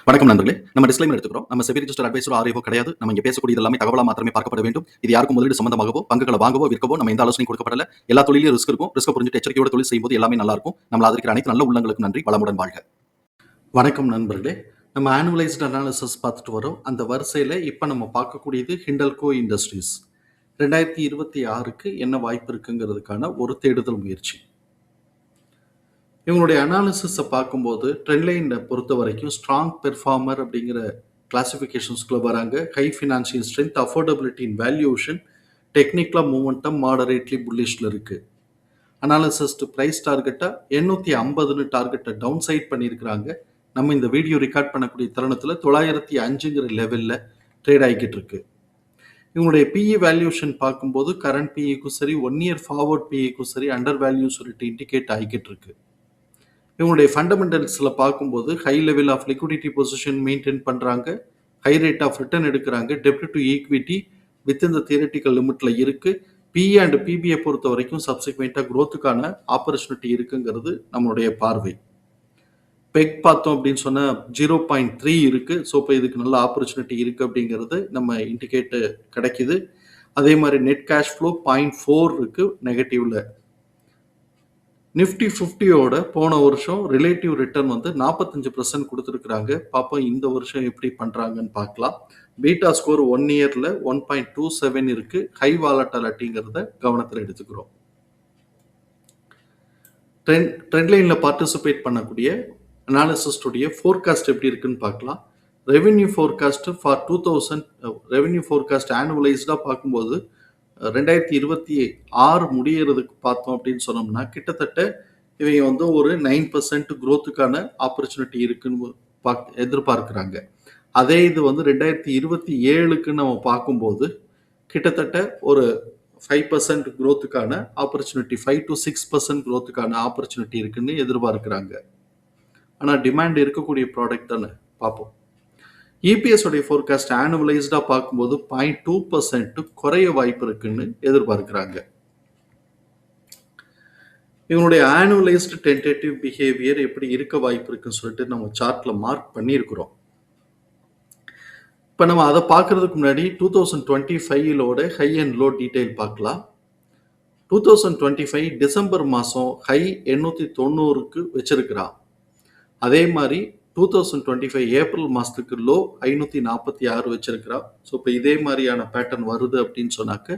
வணக்கம் நண்பர்களே. நம்ம டிஸ்க்ளைமர் எடுத்துக்கிறோம். நம்ம செபி ரிஜிஸ்டர்ட் அட்வைசரோ ஆர்ஐஓ கிடையாது. நம்ம இங்க பேசக்கூடியது எல்லாமே தகவலா மாத்திரமே பார்க்கப்பட வேண்டும். இது யாருக்கும் முதலீடு சம்பந்தமாகவோ, பங்குகளை வாங்கவோ, விற்கவோ நம்ம எந்த ஆலோசனையும் கொடுக்கப்படல. எல்லா தொழிலும் ரிஸ்க் இருக்கும். ரிஸ்க் புரிஞ்சுட்டு எச்சரிக்கையோட தொழில் செய்யும்போது எல்லாமே நல்லா இருக்கும். நம்மள ஆதரிக்கிற அனைத்து நல்ல உள்ளங்களுக்கும் நன்றி. வளமுடன் வாழ்க. வணக்கம் நண்பர்களே. நம்ம ஆனுவலைஸ்டு அனாலிசிஸ் பார்த்துட்டு வரோம். அந்த வரிசையில இப்ப நம்ம பார்க்கக்கூடியது ஹிண்டல்கோ இண்டஸ்ட்ரீஸ் 2026க்கு என்ன வாய்ப்பு இருக்குங்கிறதுக்கான ஒரு தேடுதல் முயற்சி. இவங்களுடைய அனாலிசிஸை பார்க்கும்போது ட்ரெண்ட்லைனை பொறுத்த வரைக்கும் ஸ்ட்ராங் பெர்ஃபார்மர் அப்படிங்கிற கிளாசிஃபிகேஷன்ஸ்குள்ளே வராங்க. High financial strength, affordability in valuation, டெக்னிக்கலாக மூமெண்டம் மாடரேட்லி புல்லிஷில் இருக்குது. அனாலிசிஸ்ட் ப்ரைஸ் டார்கெட்டாக 850ன்னு டார்கெட்டை டவுன் சைட் பண்ணியிருக்கிறாங்க. நம்ம இந்த வீடியோ ரெக்கார்ட் பண்ணக்கூடிய தருணத்தில் 905ங்கிற லெவலில் ட்ரேட் ஆகிக்கிட்டு இருக்கு. இவங்களுடைய பிஇ வேல்யூஷன் பார்க்கும்போது கரண்ட் பிஇக்கும் சரி, 1 இயர் ஃபார்வர்ட் பிஇக்கும் சரி அண்டர் வேல்யூ சொல்லிட்டு இண்டிகேட் ஆகிக்கிட்டு இருக்கு. இவங்களுடைய ஃபண்டமெண்டல்ஸில் பார்க்கும்போது high level of liquidity position maintain பண்ணுறாங்க, ஹை ரேட் ஆஃப் ரிட்டர்ன் எடுக்கிறாங்க, டெப்ட் to equity within the theoretical லிமிட்டில் இருக்குது. பிஇ அண்ட் பிபிஐ பொறுத்த வரைக்கும் சப்சிக்வெண்ட்டாக க்ரோத்துக்கான ஆப்பர்ச்சுனிட்டி இருக்குங்கிறது நம்மளுடைய பார்வை. பெக் பார்த்தோம் அப்படின்னு சொன்னால் 0.3 இருக்குது. ஸோ இப்போ இதுக்கு நல்ல ஆப்பர்ச்சுனிட்டி இருக்குது அப்படிங்கிறது நம்ம இண்டிகேட்டு கிடைக்குது. அதே மாதிரி நெட் கேஷ் ஃப்ளோ 0.4 இருக்குது நெகட்டிவ்ல. நிஃப்டி 50யோட போன வருஷம் ரிலேட்டிவ் ரிட்டர்ன் 45% கொடுத்துருக்குறாங்க. பார்ப்போம் இந்த வருஷம் எப்படி பண்ணுறாங்கன்னு பார்க்கலாம். பீட்டா ஸ்கோர் 1 இயரில் 1.27 இருக்குது. ஹை வாலட்டாலிட்டிங்கிறத கவனத்தில் எடுத்துக்கிறோம். ட்ரெண்ட் லைனில் பார்ட்டிசிபேட் பண்ணக்கூடிய அனாலிசிஸ்டுடைய ஃபோர்காஸ்ட் எப்படி இருக்குன்னு பார்க்கலாம். Revenue forecast for 2000 revenue forecast ஆனுவலைஸ்டாக பார்க்கும்போது 2026 முடியறதுக்கு பார்த்தோம் அப்படின்னு சொன்னோம்னா கிட்டத்தட்ட இவங்க ஒரு 9% க்ரோத்துக்கான ஆப்பர்ச்சுனிட்டி இருக்குன்னு எதிர்பார்க்குறாங்க. அதே இது 2027க்கு நம்ம பார்க்கும்போது கிட்டத்தட்ட ஒரு 5% க்ரோத்துக்கான ஆப்பர்ச்சுனிட்டி, 5 to 6% க்ரோத்துக்கான ஆப்பர்ச்சுனிட்டி இருக்குன்னு எதிர்பார்க்குறாங்க. ஆனால் டிமாண்ட் இருக்கக்கூடிய ப்ராடக்ட் தானே பார்ப்போம். இபிஎஸ் உடைய ஃபோர்காஸ்ட் ஆனுவலைஸ்டாக பார்க்கும்போது 0.2% குறைய வாய்ப்பு இருக்குன்னு எதிர்பார்க்குறாங்க. இவங்களுடைய ஆனுவலைஸ்டு டென்டேட்டிவ் பிஹேவியர் எப்படி இருக்க வாய்ப்பு இருக்குன்னு சொல்லிட்டு நம்ம சார்ட்ல மார்க் பண்ணியிருக்கிறோம். இப்போ நம்ம அதை பார்க்கறதுக்கு முன்னாடி 2025 ஹை அண்ட் லோ டீட்டெயில் பார்க்கலாம். 2025 டிசம்பர் மாதம் ஹை 890க்கு வச்சிருக்கிறான். அதே மாதிரி 2025 ஏப்ரல் மாதத்துக்கு லோ 546 வச்சிருக்கிறா. ஸோ இப்போ இதே மாதிரியான பேட்டர்ன் வருது அப்படின்னு சொன்னாக்க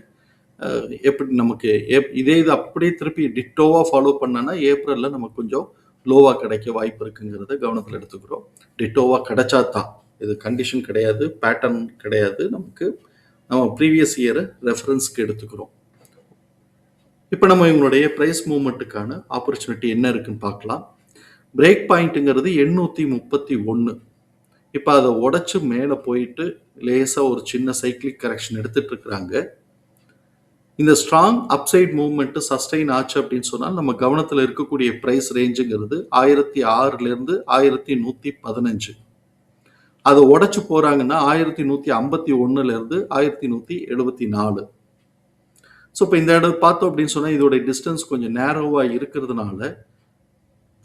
எப்படி நமக்கு இதே இது அப்படியே திருப்பி டிட்டோவாக ஃபாலோ பண்ணனா ஏப்ரலில் நமக்கு கொஞ்சம் லோவாக கிடைக்க வாய்ப்பு இருக்குங்கிறத கவனத்தில் எடுத்துக்கிறோம். டிட்டோவாக கிடைச்சா தான், இது கண்டிஷன் கிடையாது, பேட்டர்ன் கிடையாது, நம்ம ப்ரீவியஸ் இயரை ரெஃபரன்ஸ்க்கு எடுத்துக்கிறோம். இப்போ நம்ம இவங்களுடைய ப்ரைஸ் மூவ்மெண்ட்டுக்கான ஆப்பர்ச்சுனிட்டி என்ன இருக்குன்னு பார்க்கலாம். பிரேக் பாயிண்ட்டுங்கிறது 831. இப்போ அதை உடைச்சு மேலே போயிட்டு லேசாக ஒரு சின்ன சைக்கிளிக் கரெக்ஷன் எடுத்துட்டு இருக்கிறாங்க. இந்த ஸ்ட்ராங் அப்சைட் மூவ்மெண்ட்டு சஸ்டெயின் ஆச்சு அப்படின்னு சொன்னால் நம்ம கவனத்தில் இருக்கக்கூடிய ப்ரைஸ் ரேஞ்சுங்கிறது 1006லேருந்து 1115. அதை உடைச்சு போகிறாங்கன்னா 1151லேருந்து 1174. ஸோ இப்போ இந்த இடம் பார்த்தோம் அப்படின்னு சொன்னால் இதோடைய டிஸ்டன்ஸ் கொஞ்சம் நேரோவாக இருக்கிறதுனால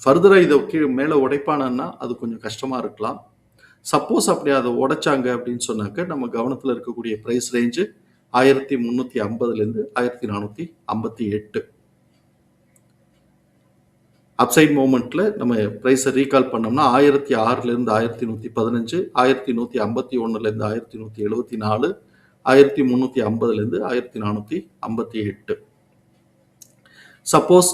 ஃபர்தராக இதை மேலே உடைப்பானா அது கொஞ்சம் கஷ்டமாக இருக்கலாம். சப்போஸ் அப்படி அதை உடைச்சாங்க அப்படின்னு சொன்னாக்க நம்ம கவனத்தில் இருக்கக்கூடிய ப்ரைஸ் ரேஞ்சு 1350லேருந்து 1458. அப்சைட் மூமெண்ட்டில் நம்ம ப்ரைஸை ரீகால் பண்ணோம்னா 1006லேருந்து 1115, 1151லேருந்து 1174, 1350லேருந்து 1458. சப்போஸ்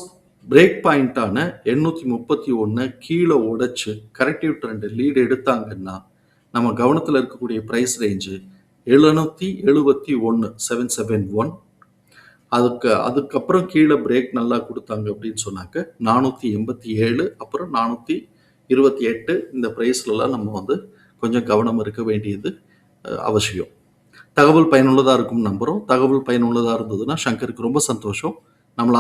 பிரேக் பாயிண்டான 831 கீழே உடைச்சு கரெக்டிவ் ட்ரெண்ட் லீடு எடுத்தாங்கன்னா நம்ம கவனத்தில் இருக்கக்கூடிய ப்ரைஸ் ரேஞ்சு 771 771. அதுக்கப்புறம் கீழே பிரேக் நல்லா கொடுத்தாங்க அப்படின்னு சொன்னாக்க 487, அப்புறம் 428. இந்த ப்ரைஸ்லலாம் நம்ம கொஞ்சம் கவனம் இருக்க வேண்டியது அவசியம். தகவல் பயனுள்ளதாக இருக்கும் நம்புகிறோம். தகவல் பயனுள்ளதாக இருந்ததுன்னா சங்கருக்கு ரொம்ப சந்தோஷம். நம்மளால்